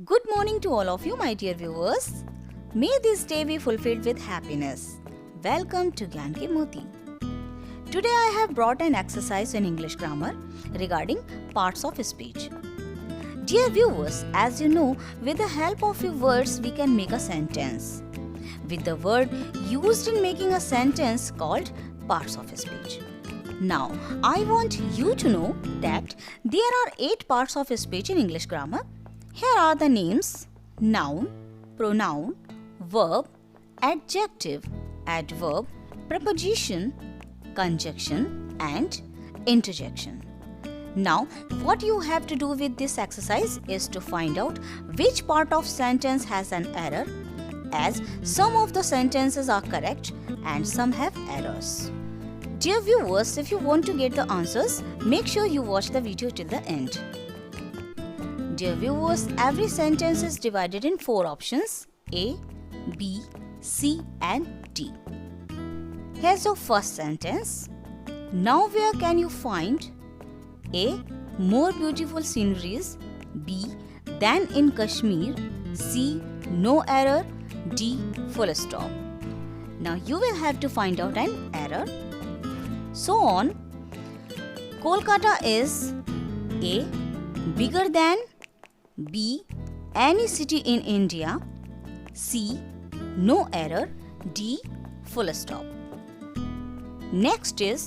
Good morning to all of you, my dear viewers. May this day be fulfilled with happiness. Welcome to Gyan Ke Moti. Today I have brought an exercise in English grammar regarding parts of speech. Dear viewers, as you know, with the help of few words we can make a sentence. With the word used in making a sentence called parts of speech. Now, I want you to know that there are 8 parts of speech in English grammar. Here are the names: noun, pronoun, verb, adjective, adverb, preposition, conjunction and interjection. Now, what you have to do with this exercise is to find out which part of sentence has an error, as some of the sentences are correct and some have errors. Dear viewers, if you want to get the answers, make sure you watch the video till the end. Dear viewers, every sentence is divided in 4 options: A, B, C and D. Here's your first sentence. Now where can you find A. More beautiful sceneries, B. Than in Kashmir, C. No error, D. Full stop. Now you will have to find out an error. So on. Kolkata is A. Bigger than, B. Any city in India, C. No error, D. Full stop. Next is,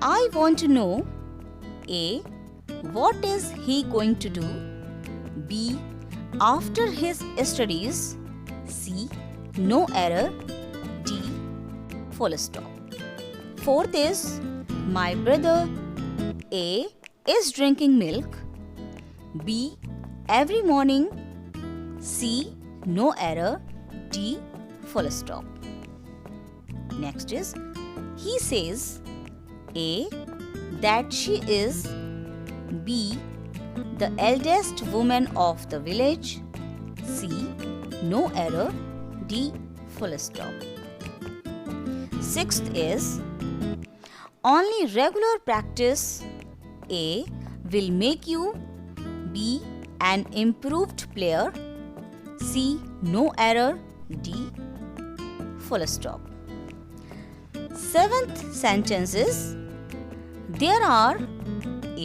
I want to know A. What is he going to do, B. After his studies, C. No error, D. Full stop. Fourth is, my brother A. is drinking milk, B. Every morning, C. No error, D. Full stop. Next is, he says A. that she is, B. the eldest woman of the village, C. No error, D. Full stop. Sixth is, only regular practice A. will make you, B. an improved player, C. No error, D. Full stop. Seventh sentence is, there are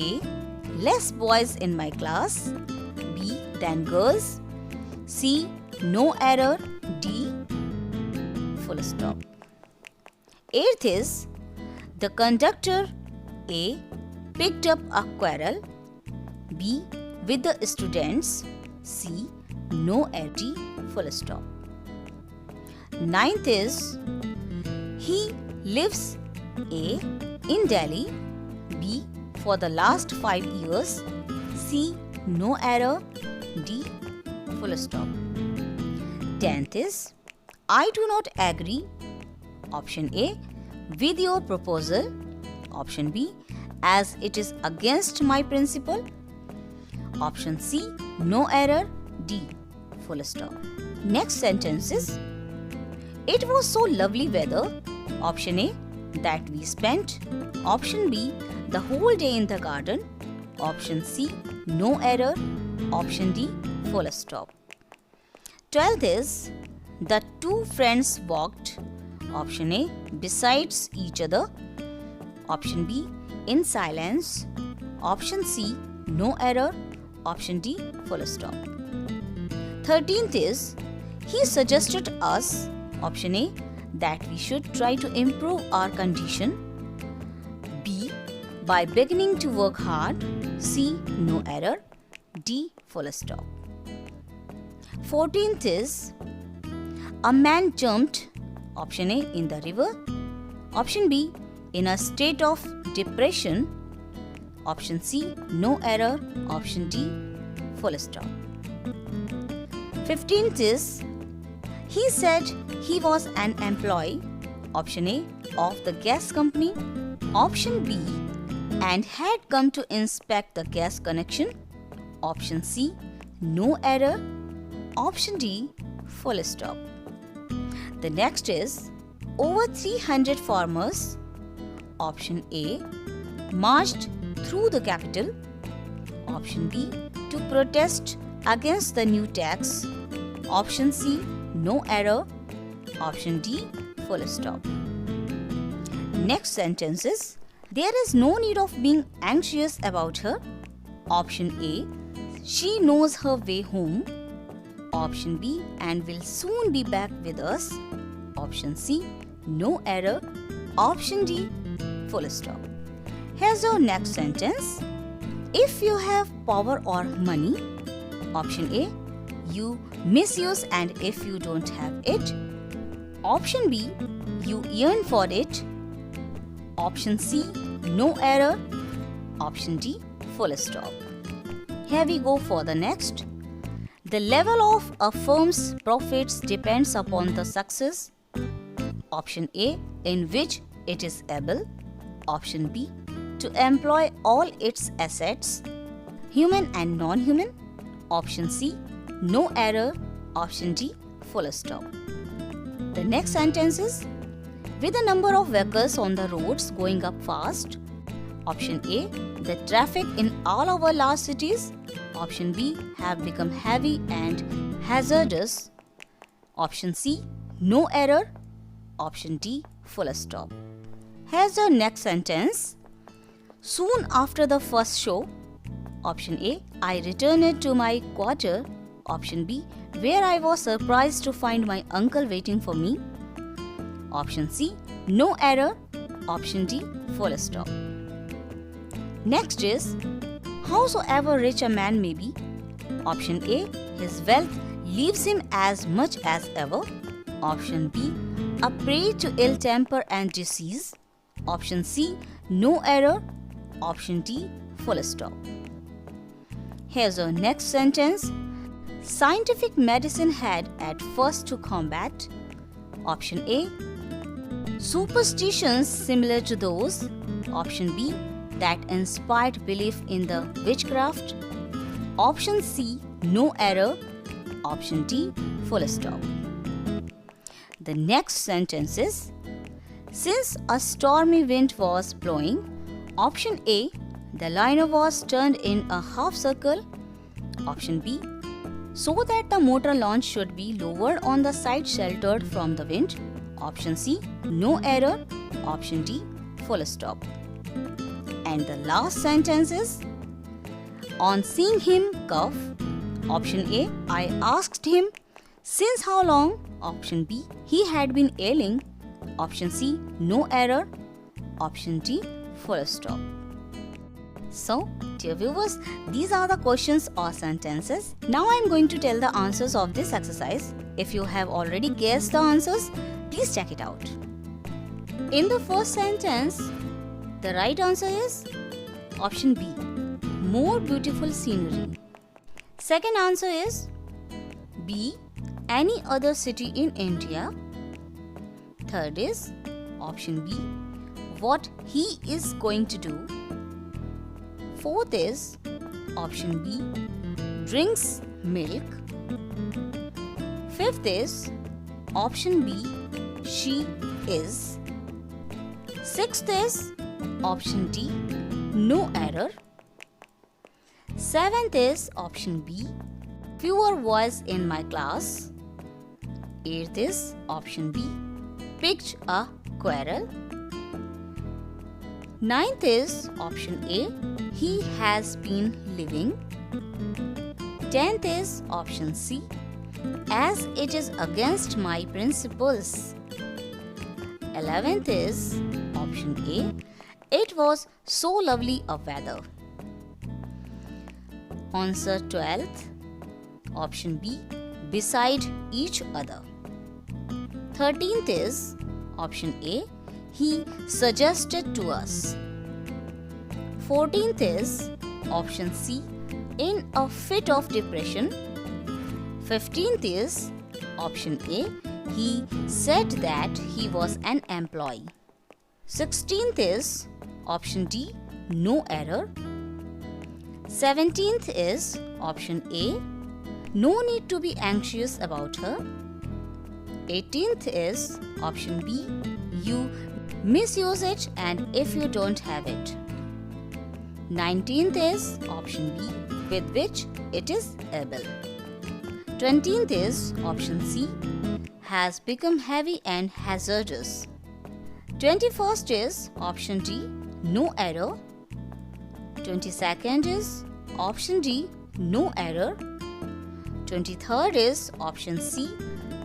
A. less boys in my class, B. than girls, C. No error, D. Full stop. Eighth is, the conductor A. picked up a quarrel, B. with the students, C. No error, D. Full stop. Ninth is, he lives A. in Delhi, B. for the last 5 years, C. No error, D. Full stop. 10th is, I do not agree, option A. with your proposal, option B. as it is against my principle, option C. No error, D. Full stop. Next sentence is, it was so lovely weather, option A. that we spent, option B. the whole day in the garden, option C. No error, option D. Full stop. 12th is, the two friends walked, option A. besides each other, option B. in silence, option C. No error, option D. Full stop. 13th is, he suggested us, option A. that we should try to improve our condition, B. by beginning to work hard, C. No error, D. Full stop. 14th is, a man jumped, option A. in the river, option B. in a state of depression, option C. No error, option D. Full stop. 15th is, he said he was an employee, option A. of the gas company, option B. and had come to inspect the gas connection, option C. No error, option D. Full stop. The next is, over 300 farmers, option A. marched through the capital, option B. to protest against the new tax. Option C, no error. Option D, full stop. Next sentence is, there is no need of being anxious about her. Option A, she knows her way home. Option B, and will soon be back with us. Option C, no error. Option D, full stop. Here's your next sentence. If you have power or money. Option A, you misuse, and if you don't have it. Option B, you yearn for it. Option C, no error. Option D, full stop. Here we go for the next. The level of a firm's profits depends upon the success. Option A, in which it is able. Option B, to employ all its assets, human and non-human. Option C, no error. Option D, full stop. The next sentence is, with the number of vehicles on the roads going up fast. Option A, the traffic in all our large cities. Option B, have become heavy and hazardous. Option C, no error. Option D, full stop. Here's the next sentence. Soon after the first show. Option A, I returned to my quarter. Option B, where I was surprised to find my uncle waiting for me. Option C, no error. Option D, full stop. Next is, howsoever rich a man may be. Option A, his wealth leaves him as much as ever. Option B, a prey to ill temper and disease. Option C, no error. Option D, full stop. Here's our next sentence. Scientific medicine had at first to combat. Option A, superstitions similar to those. Option B, that inspired belief in the witchcraft. Option C, no error. Option D, full stop. The next sentence is, since a stormy wind was blowing. Option A, the liner was turned in a half circle. Option B, so that the motor launch should be lowered on the side sheltered from the wind. Option C, no error. Option D, full stop. And the last sentence is, on seeing him cough. Option A, I asked him, since how long? Option B, he had been ailing. Option C, no error. Option D, full stop. So, dear viewers, these are the questions or sentences. Now I am going to tell the answers of this exercise. If you have already guessed the answers, please check it out. In the first sentence, the right answer is option B, more beautiful scenery. Second answer is B, any other city in India. Third is option B, what he is going to do. Fourth is option B, drinks milk. Fifth is option B, she is. Sixth is option D, no error. Seventh is option B, fewer boys in my class. Eighth is option B, picked a quarrel. Ninth is option A, he has been living. 10th is option C, as it is against my principles. 11th is option A, it was so lovely a weather. Answer 12th, option B, beside each other. 13th is option A, he suggested to us. 14th is option C, in a fit of depression. 15th is option A, he said that he was an employee. 16th is option D, no error. 17th is option A, no need to be anxious about her. 18th is option B, you misuse it and if you don't have it. 19th is option B, with which it is able. 20th is option C, has become heavy and hazardous. 21st is option D, no error. 22nd is option D, no error. 23rd is option C,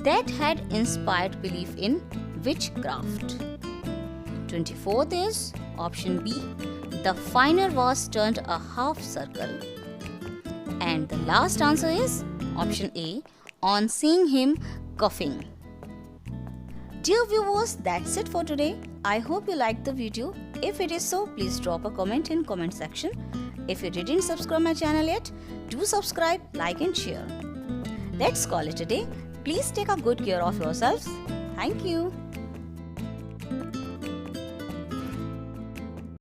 that had inspired belief in witchcraft. 24th is option B, the final was turned a half circle. And the last answer is option A, on seeing him coughing. Dear viewers, that's it for today. I hope you liked the video. If it is so, please drop a comment in comment section. If you didn't subscribe my channel yet, do subscribe, like and share. Let's call it a day. Please take a good care of yourselves. Thank you.